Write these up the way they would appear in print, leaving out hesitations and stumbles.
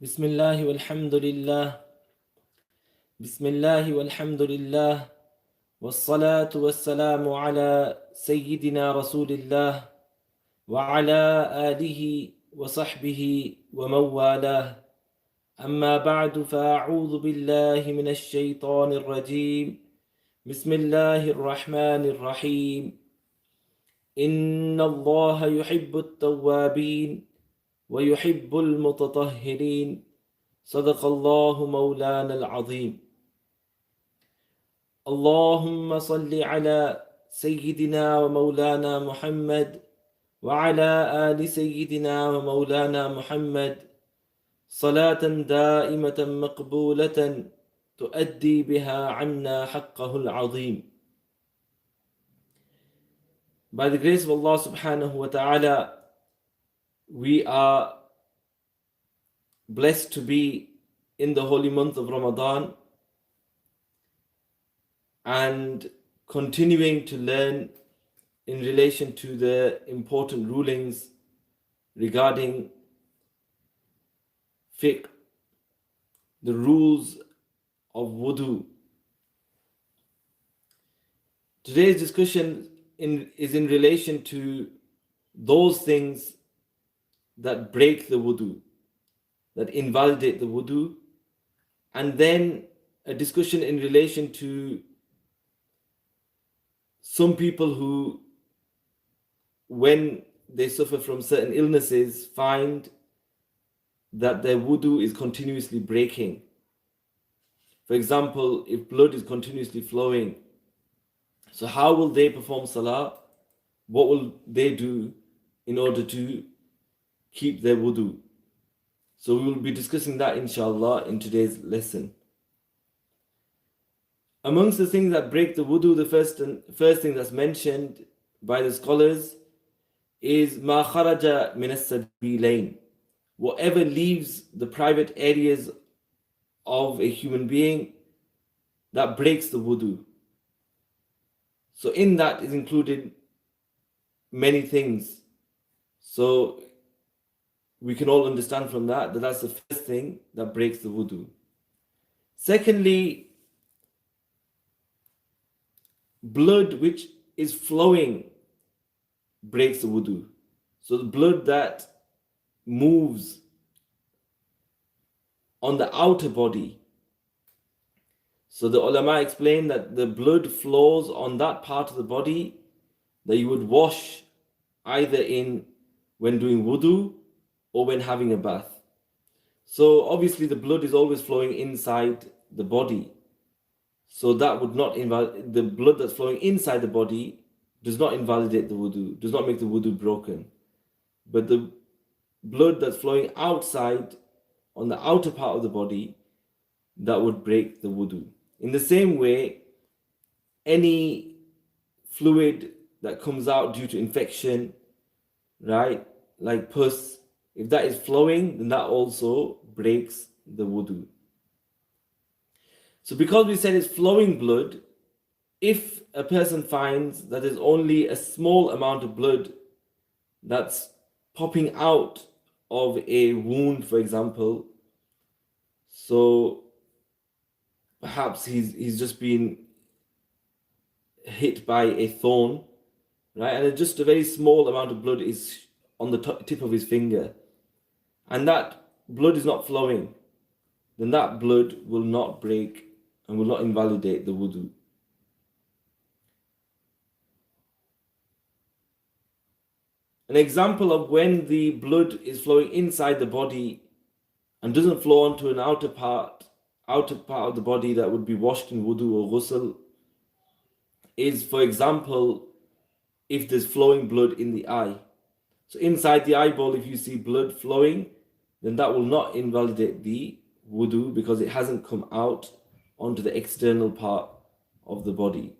بسم الله والحمد لله بسم الله والحمد لله والصلاة والسلام على سيدنا رسول الله وعلى آله وصحبه ومن والاه أما بعد فأعوذ بالله من الشيطان الرجيم بسم الله الرحمن الرحيم إن الله يحب التوابين ويحب المتطهرين صدق الله مولانا العظيم اللهم صل على سيدنا ومولانا محمد وعلى آل سيدنا ومولانا محمد صلاة دائمة مقبولة تؤدي بها عنا حقه العظيم. By the grace of Allah subhanahu wa ta'ala, we are blessed to be in the holy month of Ramadan and continuing to learn in relation to the important rulings regarding fiqh, the rules of wudhu. Today's discussion is in relation to those things that break the wudhu, that invalidate the wudhu, and then a discussion in relation to some people who, when they suffer from certain illnesses, find that their wudhu is continuously breaking. For example, if blood is continuously flowing, so how will they perform salah? What will they do in order to keep their wudhu? So we will be discussing that inshallah in today's lesson. Amongst the things that break the wudhu, the first thing that's mentioned by the scholars is ma kharaja min as-sabilain. Whatever leaves the private areas of a human being, that breaks the wudhu. So in that is included many things. So we can all understand from that that's the first thing that breaks the wudhu. Secondly, blood which is flowing breaks the wudhu. So the blood that moves on the outer body. So the ulama explain that the blood flows on that part of the body that you would wash either in when doing wudhu or when having a bath. So obviously the blood is always flowing inside the body. So that would not invalidate, the blood that's flowing inside the body does not invalidate the wudu, does not make the wudu broken. But the blood that's flowing outside on the outer part of the body, that would break the wudu. In the same way, any fluid that comes out due to infection, right, like pus, if that is flowing, then that also breaks the wudu. So because we said it's flowing blood, if a person finds that there's only a small amount of blood that's popping out of a wound, for example, so perhaps he's just been hit by a thorn, right? And just a very small amount of blood is on the tip of his finger, and that blood is not flowing, then that blood will not break and will not invalidate the wudu. An example of when the blood is flowing inside the body and doesn't flow onto an outer part of the body that would be washed in wudu or ghusl is, for example, if there's flowing blood in the eye. So inside the eyeball, if you see blood flowing, then that will not invalidate the wudu because it hasn't come out onto the external part of the body.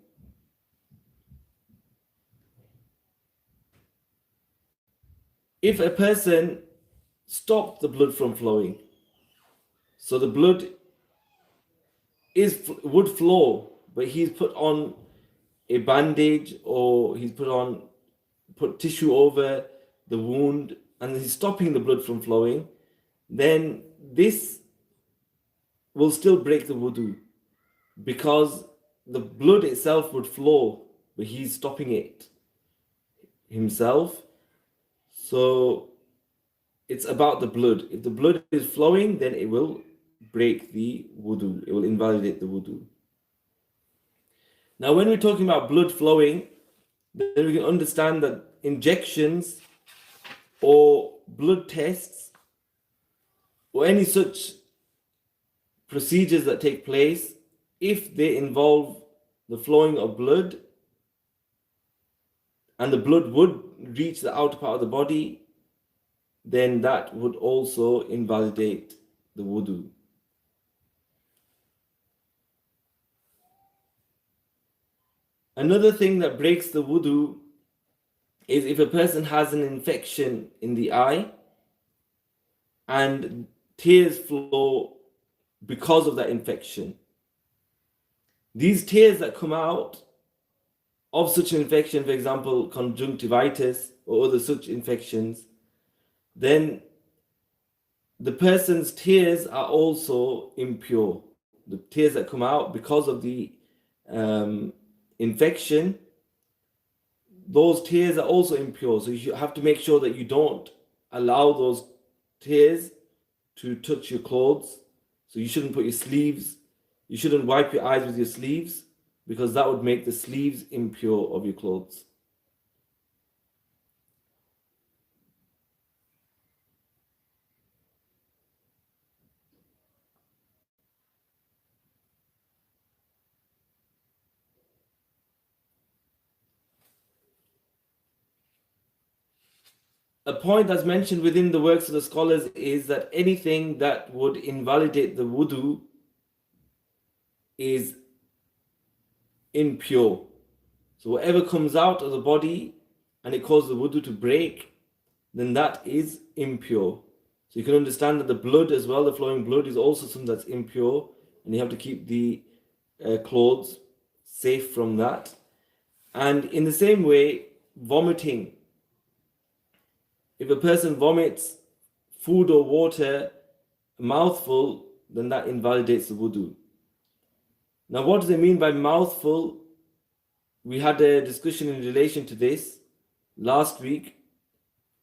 If a person stopped the blood from flowing, so the blood would flow, but he's put on a bandage or he's put tissue over the wound and he's stopping the blood from flowing, then this will still break the wudu because the blood itself would flow, but he's stopping it himself. So it's about the blood. If the blood is flowing, then it will break the wudu. It will invalidate the wudu. Now, when we're talking about blood flowing, then we can understand that injections or blood tests or any such procedures that take place, if they involve the flowing of blood and the blood would reach the outer part of the body, then that would also invalidate the wudu. Another thing that breaks the wudu is if a person has an infection in the eye and tears flow because of that infection. These tears that come out of such an infection, for example, conjunctivitis or other such infections, then the person's tears are also impure. The tears that come out because of the infection, those tears are also impure. So you have to make sure that you don't allow those tears to touch your clothes. So you shouldn't put your sleeves, you shouldn't wipe your eyes with your sleeves, because that would make the sleeves impure of your clothes. A point that's mentioned within the works of the scholars is that anything that would invalidate the wudu is impure. So whatever comes out of the body and it causes the wudu to break, then that is impure. So you can understand that the blood as well, the flowing blood, is also something that's impure, and you have to keep the clothes safe from that. And in the same way, vomiting. If a person vomits food or water, a mouthful, then that invalidates the wudu. Now, what does it mean by mouthful? We had a discussion in relation to this last week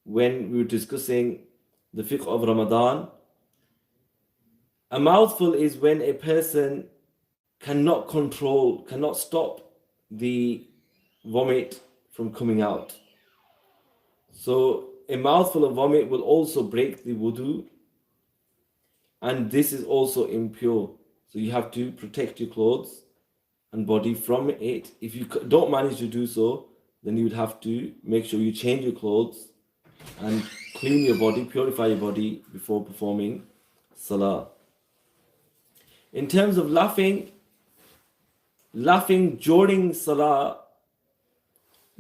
when we were discussing the fiqh of Ramadan. A mouthful is when a person cannot control, cannot stop the vomit from coming out. So a mouthful of vomit will also break the wudu, and this is also impure. So you have to protect your clothes and body from it. If you don't manage to do so, then you would have to make sure you change your clothes and clean your body, purify your body before performing salah. In terms of laughing during salah,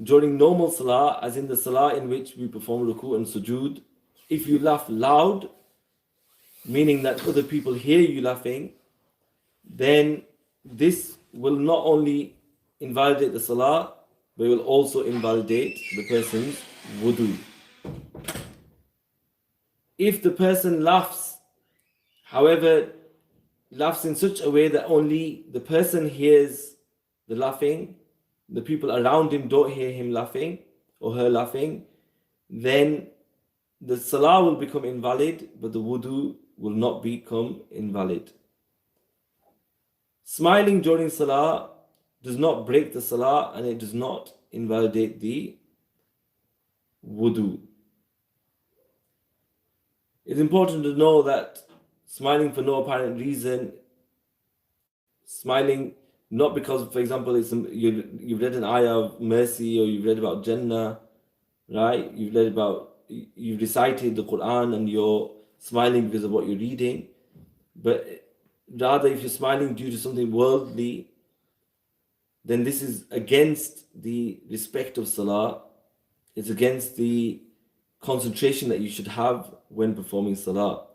during normal salah, as in the salah in which we perform ruku and sujood, if you laugh loud, meaning that other people hear you laughing, then this will not only invalidate the salah, but it will also invalidate the person's wudu. If the person laughs, however, laughs in such a way that only the person hears the laughing, the people around him don't hear him laughing or her laughing, then the salah will become invalid, but the wudu will not become invalid. Smiling during salah does not break the salah, and it does not invalidate the wudu. It's important to know that smiling for no apparent reason, smiling not because, for example, you've read an ayah of mercy, or you've read about Jannah, right? You've recited the Quran and you're smiling because of what you're reading. But rather, if you're smiling due to something worldly, then this is against the respect of salah. It's against the concentration that you should have when performing salah.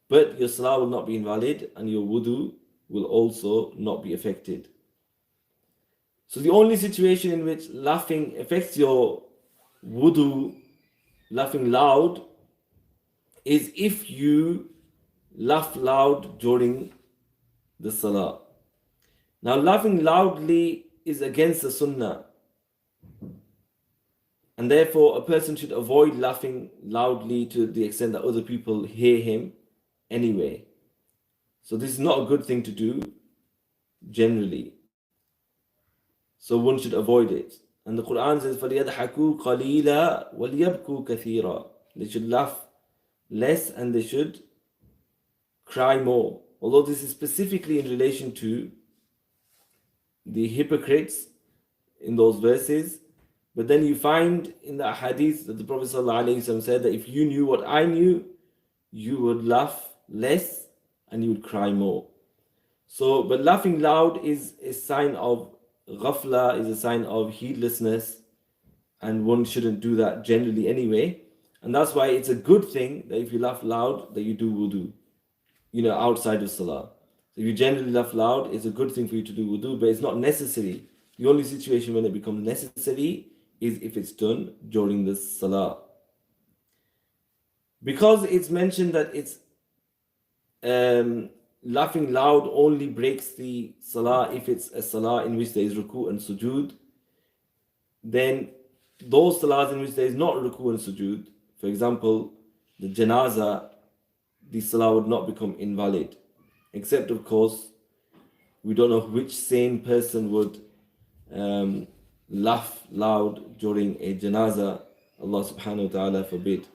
But your salah will not be invalid, and your wudu will also not be affected. So the only situation in which laughing affects your wudu, laughing loud, is if you laugh loud during the salah. Now, laughing loudly is against the sunnah, and therefore a person should avoid laughing loudly to the extent that other people hear him anyway. So this is not a good thing to do generally. So one should avoid it. And the Quran says, فَلْيَضْحَكُوا قَلِيلًا وَلْيَبْكُوا كَثِيرًا. They should laugh less and they should cry more. Although this is specifically in relation to the hypocrites in those verses. But then you find in the hadith that the Prophet ﷺ said that if you knew what I knew, you would laugh less and you would cry more. So, but laughing loud is a sign of ghafla, is a sign of heedlessness, and one shouldn't do that generally anyway. And that's why it's a good thing that if you laugh loud, that you do wudu, outside of salah. So if you generally laugh loud, it's a good thing for you to do wudu, but it's not necessary. The only situation when it becomes necessary is if it's done during the salah. Because it's mentioned that it's laughing loud only breaks the salah if it's a salah in which there is ruku and sujood, then those salahs in which there is not ruku and sujood, for example, the janazah, the salah would not become invalid. Except, of course, we don't know which sane person would laugh loud during a janazah. Allah subhanahu wa ta'ala forbid.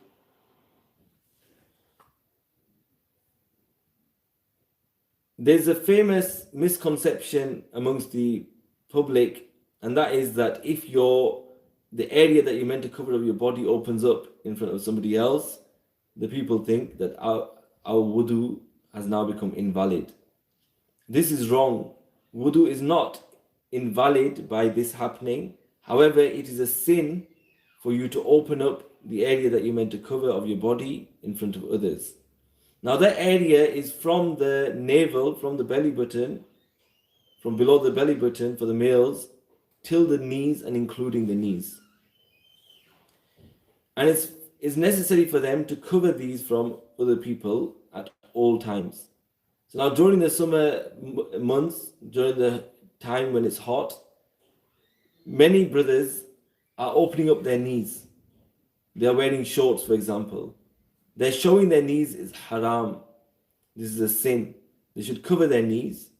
There's a famous misconception amongst the public, and that is that if the area that you're meant to cover of your body opens up in front of somebody else, the people think that our wudu has now become invalid. This is wrong. Wudu is not invalid by this happening. However, it is a sin for you to open up the area that you're meant to cover of your body in front of others. Now that area is from the navel, from the belly button, from below the belly button for the males, till the knees and including the knees. And it's necessary for them to cover these from other people at all times. So now during the summer months, during the time when it's hot, many brothers are opening up their knees. They are wearing shorts, for example. They're showing their knees is haram. This is a sin. They should cover their knees.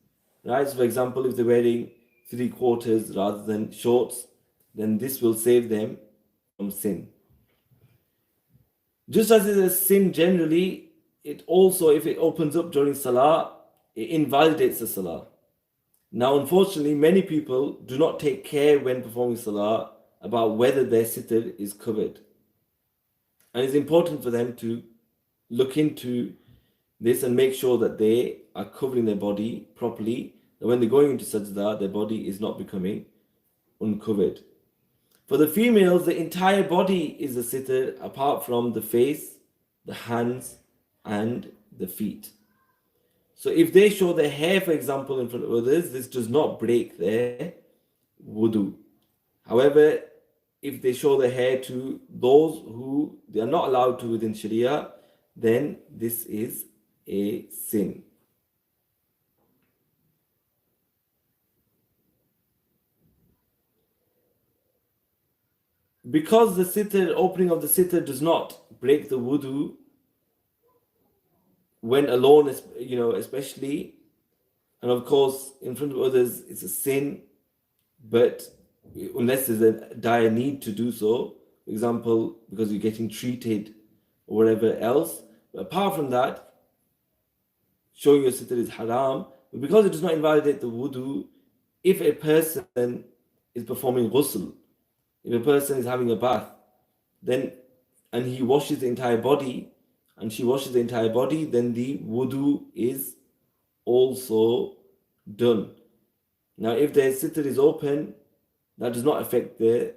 Right? So for example, if they're wearing 3/4 rather than shorts, then this will save them from sin. Just as it is a sin generally, it also, if it opens up during salah, it invalidates the salah. Now, unfortunately, many people do not take care when performing salah about whether their sitter is covered. And it's important for them to look into this and make sure that they are covering their body properly, that when they're going into sajda, their body is not becoming uncovered. For the females, the entire body is a sitter apart from the face, the hands, and the feet. So if they show their hair, for example, in front of others, this does not break their wudu. However, if they show their hair to those who they are not allowed to within Sharia, then this is a sin. Because the opening of the sitter does not break the wudu when alone, especially, and of course in front of others it's a sin, but unless there's a dire need to do so, for example, because you're getting treated or whatever else. But apart from that, showing your sitter is haram, but because it does not invalidate the wudu, if a person is performing ghusl, if a person is having a bath, then and he washes the entire body, and she washes the entire body, then the wudu is also done. Now, if the sitter is open, that does not affect the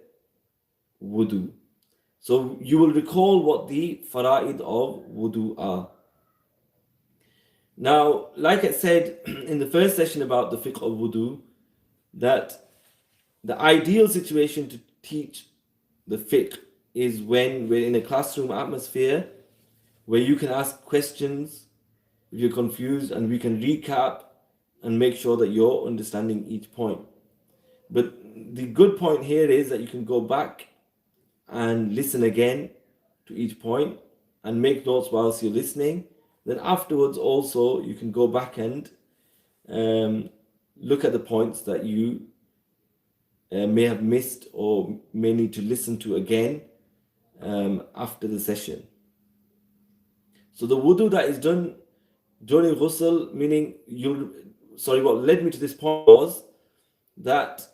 wudu. So you will recall what the fara'id of wudu are. Now, like I said in the first session about the fiqh of wudu, that the ideal situation to teach the fiqh is when we're in a classroom atmosphere where you can ask questions if you're confused, and we can recap and make sure that you're understanding each point. But the good point here is that you can go back and listen again to each point and make notes whilst you're listening. Then afterwards also you can go back and look at the points that you may have missed or may need to listen to again after the session. So the wudu that is done during ghusl, meaning what led me to this point was that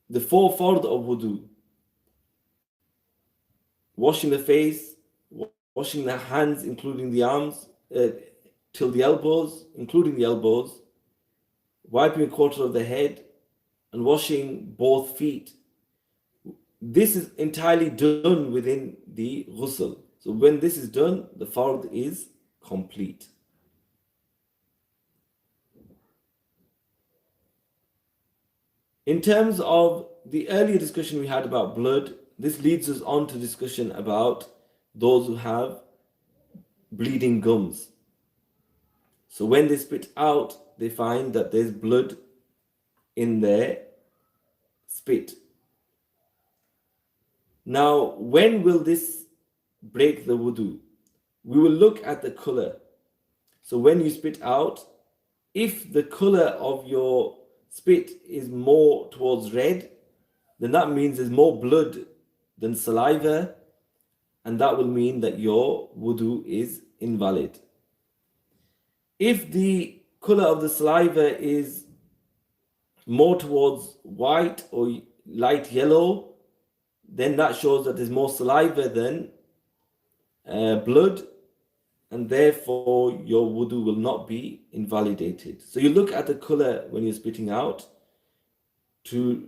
the 4 fard of wudu, washing the face, washing the hands, including the arms, till the elbows, including the elbows, wiping a quarter of the head, and washing both feet. This is entirely done within the ghusl. So when this is done, the fard is complete. In terms of the earlier discussion we had about blood, this leads us on to discussion about those who have bleeding gums. So when they spit out, they find that there's blood in their spit. Now, when will this break the wudu? We will look at the color. So when you spit out, if the color of your spit is more towards red, then that means there's more blood than saliva, and that will mean that your wudu is invalid. If the color of the saliva is more towards white or light yellow, then that shows that there's more saliva than blood, and therefore your wudu will not be invalidated. So you look at the color when you're spitting out to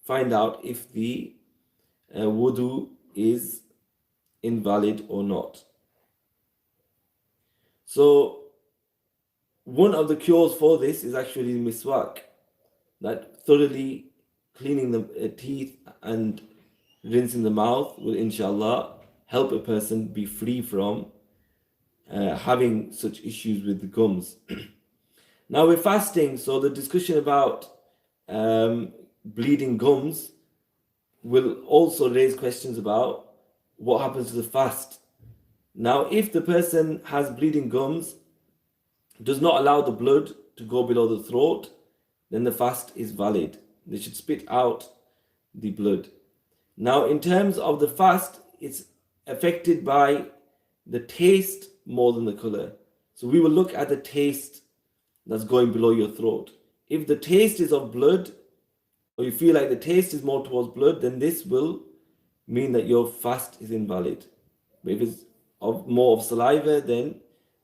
find out if the wudu is invalid or not. So one of the cures for this is actually miswak, that thoroughly cleaning the teeth and rinsing the mouth will inshallah help a person be free from having such issues with the gums. Now we're fasting, so the discussion about bleeding gums will also raise questions about what happens to the fast. Now, if the person has bleeding gums, does not allow the blood to go below the throat, then the fast is valid. They should spit out the blood. Now, in terms of the fast, it's affected by the taste more than the color. So we will look at the taste that's going below your throat. If the taste is of blood, or you feel like the taste is more towards blood, then this will mean that your fast is invalid. But if it's more of saliva, then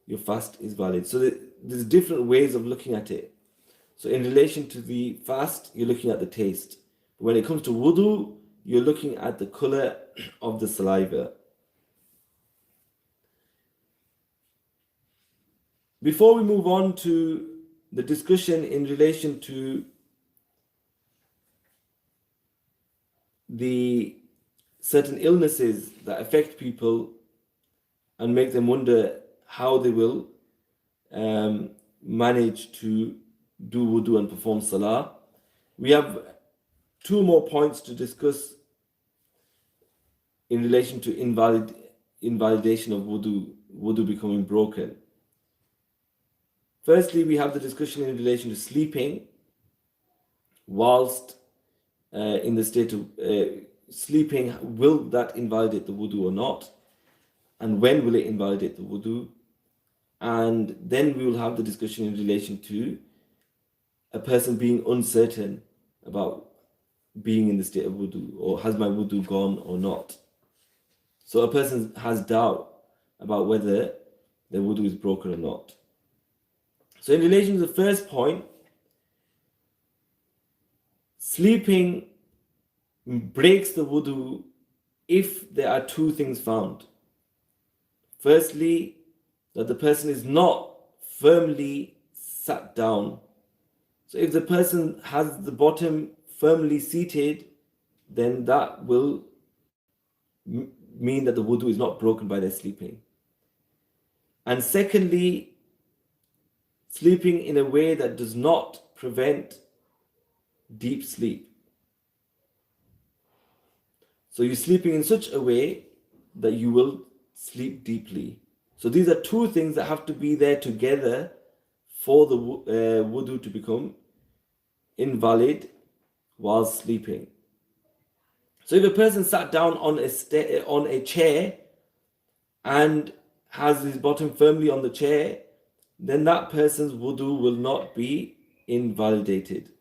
your fast is valid. So there's different ways of looking at it. So in relation to the fast, you're looking at the taste. But when it comes to wudu, you're looking at the color of the saliva. Before we move on to the discussion in relation to the certain illnesses that affect people and make them wonder how they will manage to do wudu and perform salah, we have 2 more points to discuss in relation to invalidation of wudu becoming broken. Firstly, we have the discussion in relation to sleeping whilst in the state of sleeping. Will that invalidate the wudu or not? And when will it invalidate the wudu? And then we will have the discussion in relation to a person being uncertain about being in the state of wudu, or has my wudu gone or not. So a person has doubt about whether their wudu is broken or not. So in relation to the first point, sleeping breaks the wudu if there are 2 things found. Firstly, that the person is not firmly sat down. So if the person has the bottom firmly seated, then that will mean that the wudu is not broken by their sleeping. And secondly, sleeping in a way that does not prevent deep sleep. So you're sleeping in such a way that you will sleep deeply. So these are two things that have to be there together for the wudu to become invalid while sleeping. So if a person sat down on a chair and has his bottom firmly on the chair, then that person's wudu will not be invalidated.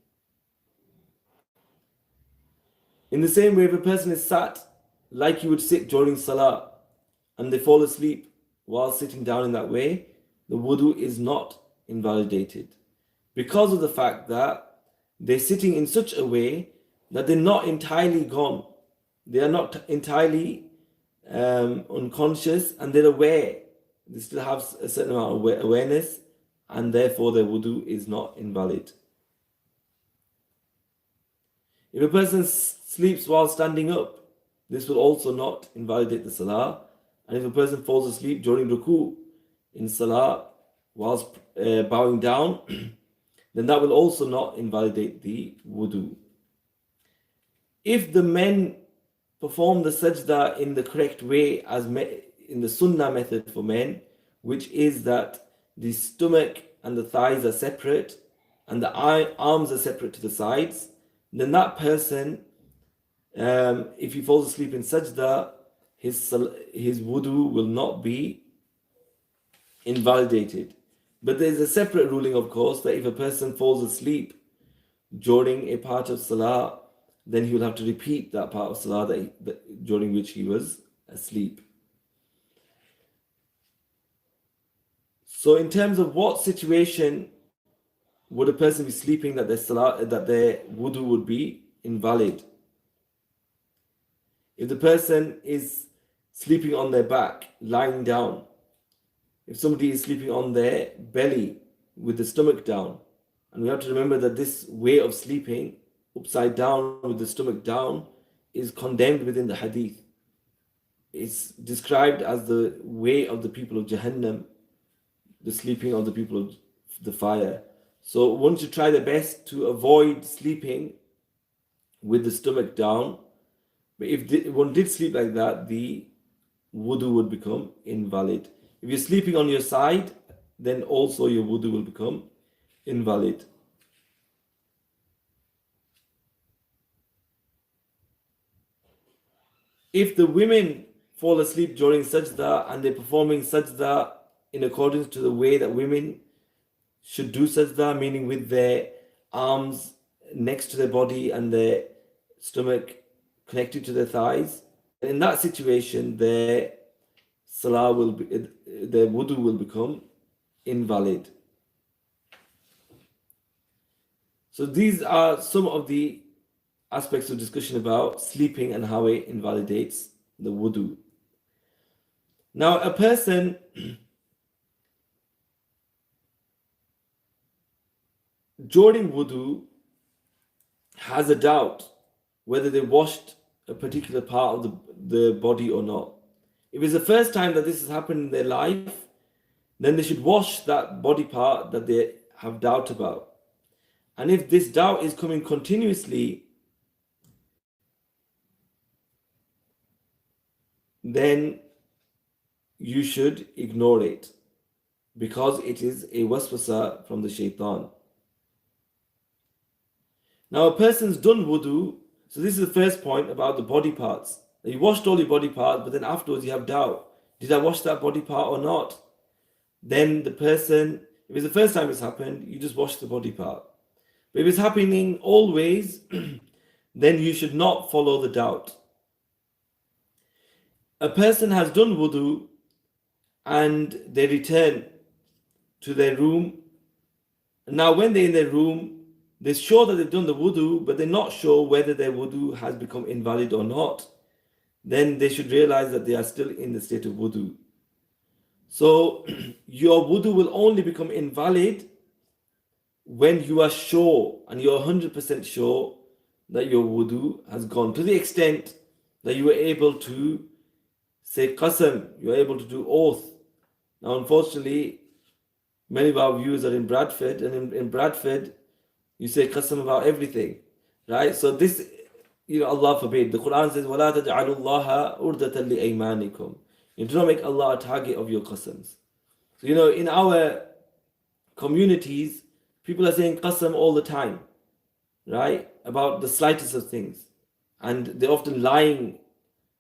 In the same way, if a person is sat like you would sit during salah and they fall asleep while sitting down in that way, the wudu is not invalidated because of the fact that they're sitting in such a way that they're not entirely gone. They are not entirely unconscious, and they're aware. They still have a certain amount of awareness, and therefore their wudu is not invalid. If a person sleeps while standing up, this will also not invalidate the salah. And if a person falls asleep during ruku in salah whilst bowing down, then that will also not invalidate the wudu. If the men perform the sajda in the correct way, as in the sunnah method for men, which is that the stomach and the thighs are separate and the arms are separate to the sides, then that person, if he falls asleep in sajda, his wudu will not be invalidated. But there's a separate ruling, of course, that if a person falls asleep during a part of salah, then he will have to repeat that part of salah during which he was asleep. So in terms of what situation would a person be sleeping that their wudu would be invalid? If the person is sleeping on their back, lying down, if somebody is sleeping on their belly with the stomach down, and we have to remember that this way of sleeping upside down with the stomach down is condemned within the hadith. It's described as the way of the people of Jahannam, the sleeping of the people of the fire. So one should try their best to avoid sleeping with the stomach down. But if one did sleep like that, the wudu would become invalid. If you're sleeping on your side, then also your wudu will become invalid. If the women fall asleep during sajda and they're performing sajda in accordance to the way that women should do sajda, meaning with their arms next to their body and their stomach connected to their thighs, in that situation, their wudu will become invalid. So these are some of the aspects of discussion about sleeping and how it invalidates the wudu. Now, a person during wudu has a doubt whether they washed a particular part of the body or not. If it's the first time that this has happened in their life, then they should wash that body part that they have doubt about. And if this doubt is coming continuously, then you should ignore it, because it is a waswasa from the shaitan. Now, a person's done wudu, so this is the first point about the body parts. You washed all your body parts, but then afterwards you have doubt. Did I wash that body part or not? Then the person, if it's the first time it's happened, you just wash the body part. But if it's happening always, then you should not follow the doubt. A person has done wudu and they return to their room. Now, when they're in their room, they're sure that they've done the wudu, but they're not sure whether their wudu has become invalid or not. Then they should realize that they are still in the state of wudu. So your wudu will only become invalid when you are sure and you're 100% sure that your wudu has gone, to the extent that you were able to say qasam, you're able to do oath Now, unfortunately, many of our viewers are in Bradford, and in Bradford, you say qasam about everything, right? So this, Allah forbid. The Quran says, وَلَا تَجْعَلُوا اللَّهَ أُرْدَةً لِأَيْمَانِكُم. You do not make Allah a target of your qasams. So, in our communities, people are saying qasam all the time, right? About the slightest of things. And they're often lying,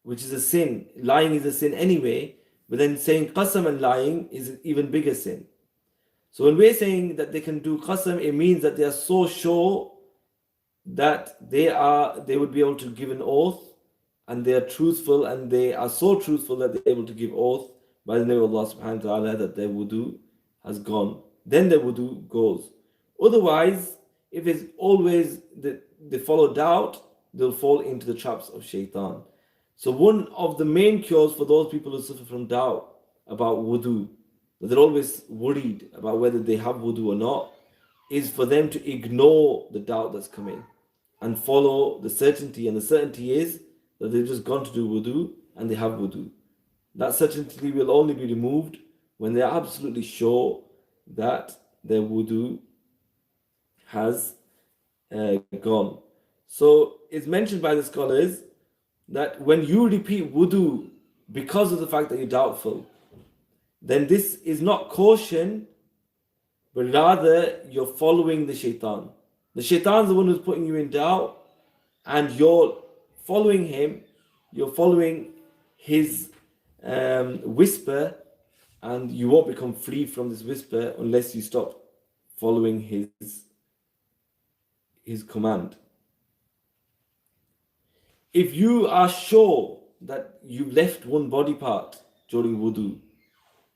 which is a sin. Lying is a sin anyway, but then saying qasam and lying is an even bigger sin. So when we're saying that they can do qasam, it means that they are so sure that they would be able to give an oath, and they are truthful, and they are so truthful that they're able to give oath by the name of Allah subhanahu wa ta'ala that their wudu has gone. Then their wudu goes. Otherwise, if it's always they follow doubt, they'll fall into the traps of shaitan. So one of the main cures for those people who suffer from doubt about wudu, that they're always worried about whether they have wudu or not, is for them to ignore the doubt that's coming and follow the certainty. And the certainty is that they've just gone to do wudu and they have wudu. That certainty will only be removed when they are absolutely sure that their wudu has gone. So it's mentioned by the scholars that when you repeat wudu because of the fact that you're doubtful, then this is not caution, but rather you're following the shaitan. The shaitan's the one who's putting you in doubt, and you're following him, you're following his whisper, and you won't become free from this whisper unless you stop following his command. If you are sure that you left one body part during wudu,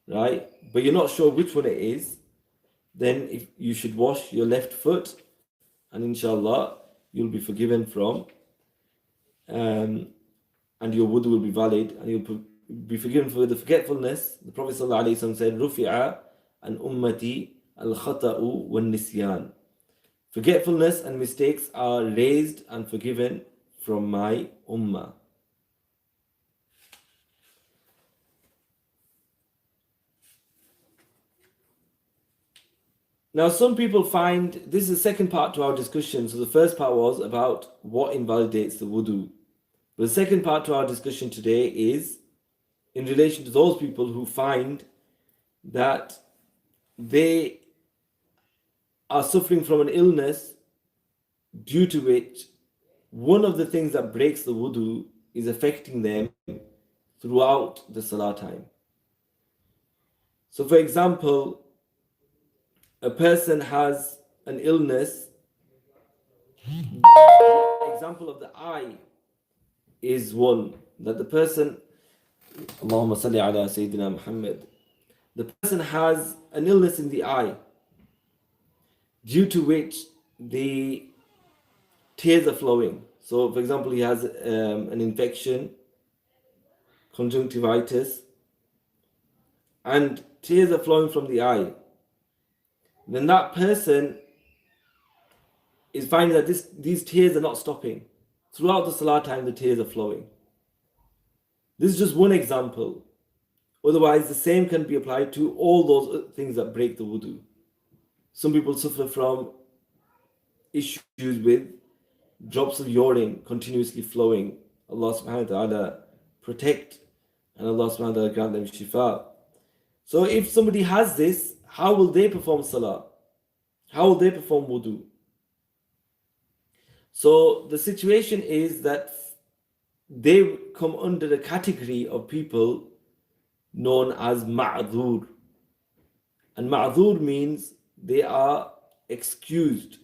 right, but you're not sure which one it is, then if you should wash your left foot, and inshallah you'll be forgiven from, and your wudu will be valid, and you'll be forgiven for the forgetfulness. The Prophet ﷺ said, "Rufi'a an ummati al-khata'u wan-nisyan." Forgetfulness and mistakes are raised and forgiven from my ummah. Now, some people find this is the second part to our discussion. So the first part was about what invalidates the wudu. But the second part to our discussion today is in relation to those people who find that they are suffering from an illness due to which one of the things that breaks the wudu is affecting them throughout the salah time. So, for example, a person has an illness. The example of the eye is one that the person, Allahumma salli ala Sayyidina Muhammad, the person has an illness in the eye due to which the tears are flowing. So, for example, he has an infection, conjunctivitis, and tears are flowing from the eye. Then that person is finding that these tears are not stopping. Throughout the salah time, the tears are flowing. This is just one example. Otherwise, the same can be applied to all those things that break the wudu. Some people suffer from issues with drops of urine continuously flowing. Allah subhanahu wa ta'ala protect, and Allah subhanahu wa ta'ala grant them shifa. So if somebody has this, how will they perform salah? How will they perform wudu? So the situation is that they come under a category of people known as ma'dhur. And ma'dhur means they are excused.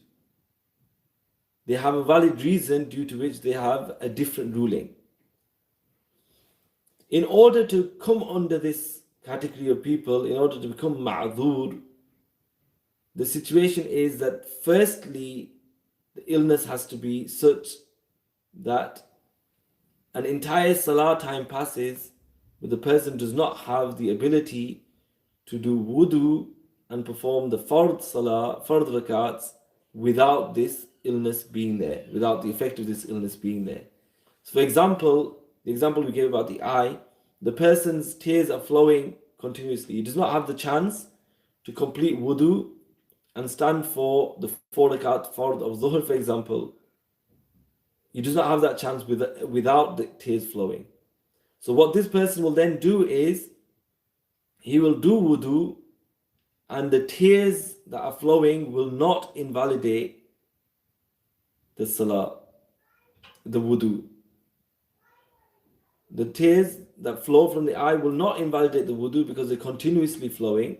They have a valid reason due to which they have a different ruling. In order to come under this category of people, in order to become ma'dhur, the situation is that firstly, the illness has to be such that an entire salah time passes, but the person does not have the ability to do wudu and perform the fard salah, fard rakats, without this illness being there, without the effect of this illness being there. So for example, the example we gave about the eye, the person's tears are flowing continuously. He does not have the chance to complete wudu and stand for the 4 rakat fard of Dhuhr, for example. He does not have that chance without the tears flowing. So what this person will then do is, he will do wudu, and the tears that are flowing will not invalidate the salah, the wudu. The tears that flow from the eye will not invalidate the wudu because they're continuously flowing.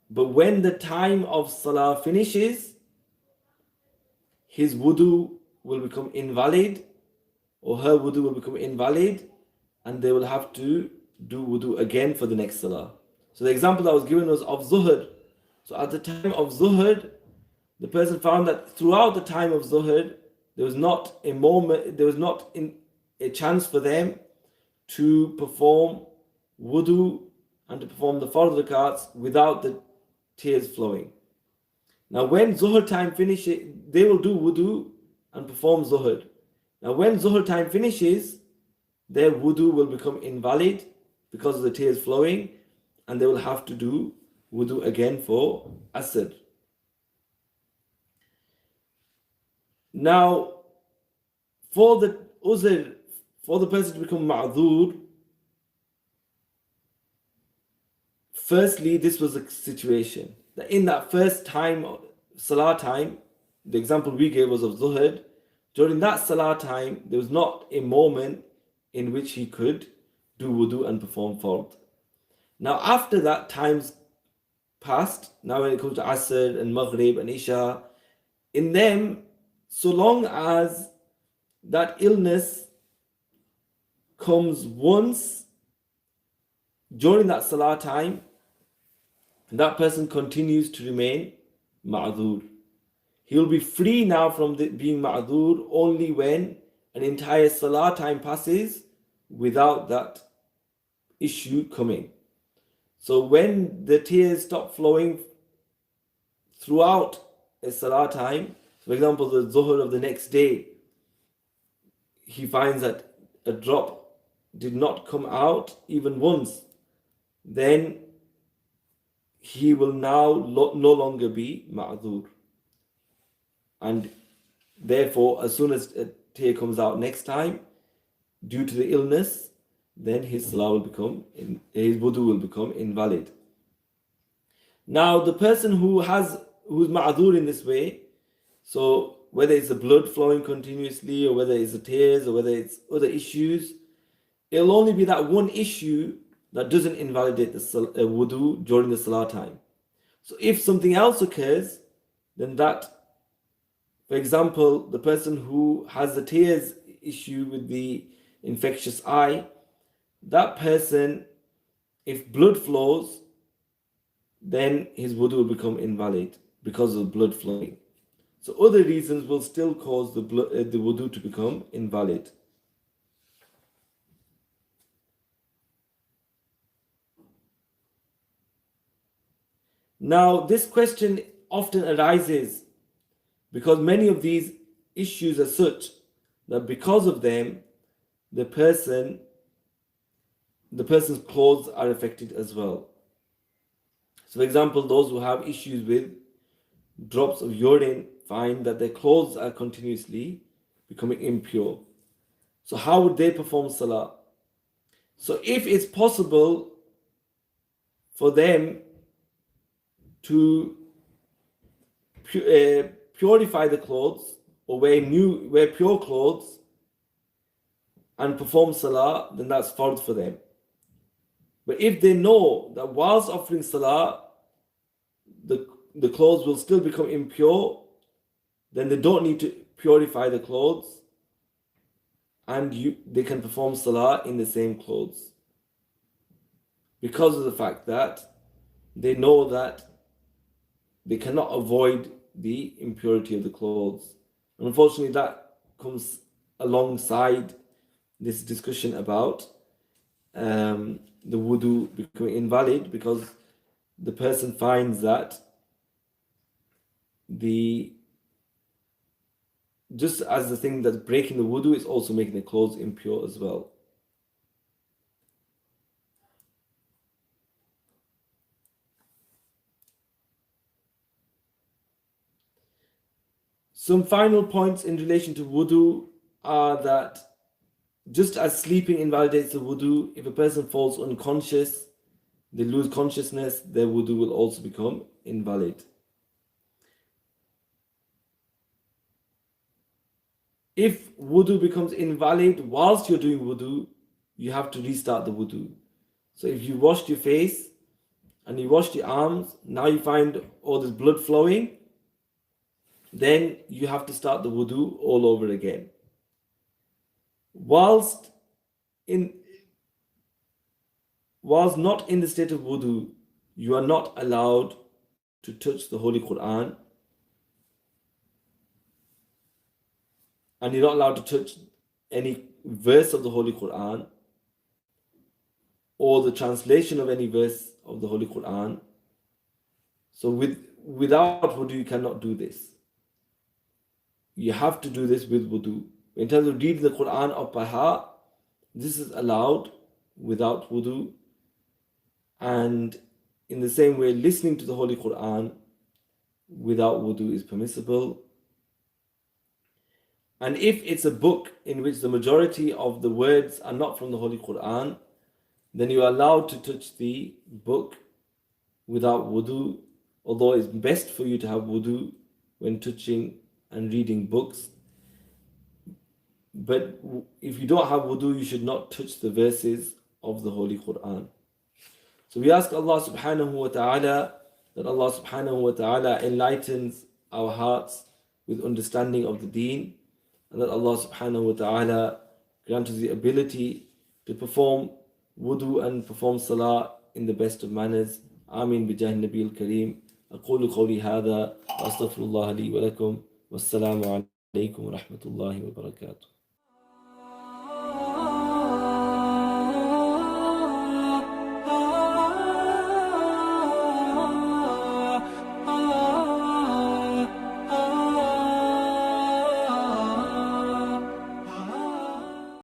But when the time of salah finishes, his wudu will become invalid, or her wudu will become invalid, and they will have to do wudu again for the next salah. So the example that was given was of Zuhr. So at the time of Zuhr, the person found that throughout the time of Zuhr, there was not a chance for them to perform wudu and to perform the fard rakats without the tears flowing. Now when Zuhr time finishes, they will do wudu and perform Zuhr. Now when Zuhr time finishes, their wudu will become invalid because of the tears flowing, and they will have to do wudu again for Asr. Now, for the uzr, for the person to become ma'dhur, firstly, this was a situation that in that first time, salah time, the example we gave was of Zuhr. During that salah time, there was not a moment in which he could do wudu and perform fard. Now, after that time's passed, now when it comes to Asr and Maghrib and Isha, in them, so long as that illness comes once during that salah time, that person continues to remain ma'dhur. He will be free now from being ma'dhur only when an entire salah time passes without that issue coming. So when the tears stop flowing throughout a salah time, for example, the Zuhr of the next day, he finds that a drop did not come out even once, then he will now no longer be ma'dhur. And therefore, as soon as a tear comes out next time, due to the illness, then his wudu will become invalid. Now, the person who's ma'dhur in this way, so whether it's the blood flowing continuously, or whether it's the tears, or whether it's other issues, it'll only be that one issue that doesn't invalidate the wudu during the salah time. So if something else occurs, then that, for example, the person who has the tears issue with the infectious eye, that person, if blood flows, then his wudu will become invalid because of blood flowing. So other reasons will still cause the wudu to become invalid. Now, this question often arises because many of these issues are such that because of them, the person's clothes are affected as well. So, for example, those who have issues with drops of urine find that their clothes are continuously becoming impure. So how would they perform salah? So if it's possible for them to purify the clothes, or wear pure clothes and perform salah, then that's fard for them. But if they know that whilst offering salah, the clothes will still become impure, then they don't need to purify the clothes, and they can perform salah in the same clothes, because of the fact that they know that they cannot avoid the impurity of the clothes. And unfortunately, that comes alongside this discussion about the wudu becoming invalid, because the person finds that just as the thing that's breaking the wudu is also making the clothes impure as well. Some final points in relation to wudu are that just as sleeping invalidates the wudu, if a person falls unconscious, they lose consciousness, their wudu will also become invalid. If wudu becomes invalid whilst you're doing wudu, you have to restart the wudu. So if you washed your face and you washed your arms, now you find all this blood flowing, then you have to start the wudu all over again. Whilst not in the state of wudu, you are not allowed to touch the Holy Quran, and you're not allowed to touch any verse of the Holy Quran or the translation of any verse of the Holy Quran. So without wudu, you cannot do this. You have to do this with wudu. In terms of reading the Quran up by heart, this is allowed without wudu. And in the same way, listening to the Holy Quran without wudu is permissible. And if it's a book in which the majority of the words are not from the Holy Quran, then you are allowed to touch the book without wudu, although it's best for you to have wudu when touching and reading books. But if you don't have wudu, you should not touch the verses of the Holy Quran. So we ask Allah subhanahu wa ta'ala that Allah subhanahu wa ta'ala enlightens our hearts with understanding of the deen, and that Allah subhanahu wa ta'ala grant us the ability to perform wudu and perform salah in the best of manners. Ameen bi jahi Nabi al-Kareem. أقول قولي هذا وأستغفر الله لي ولكم والسلام عليكم ورحمة الله وبركاته.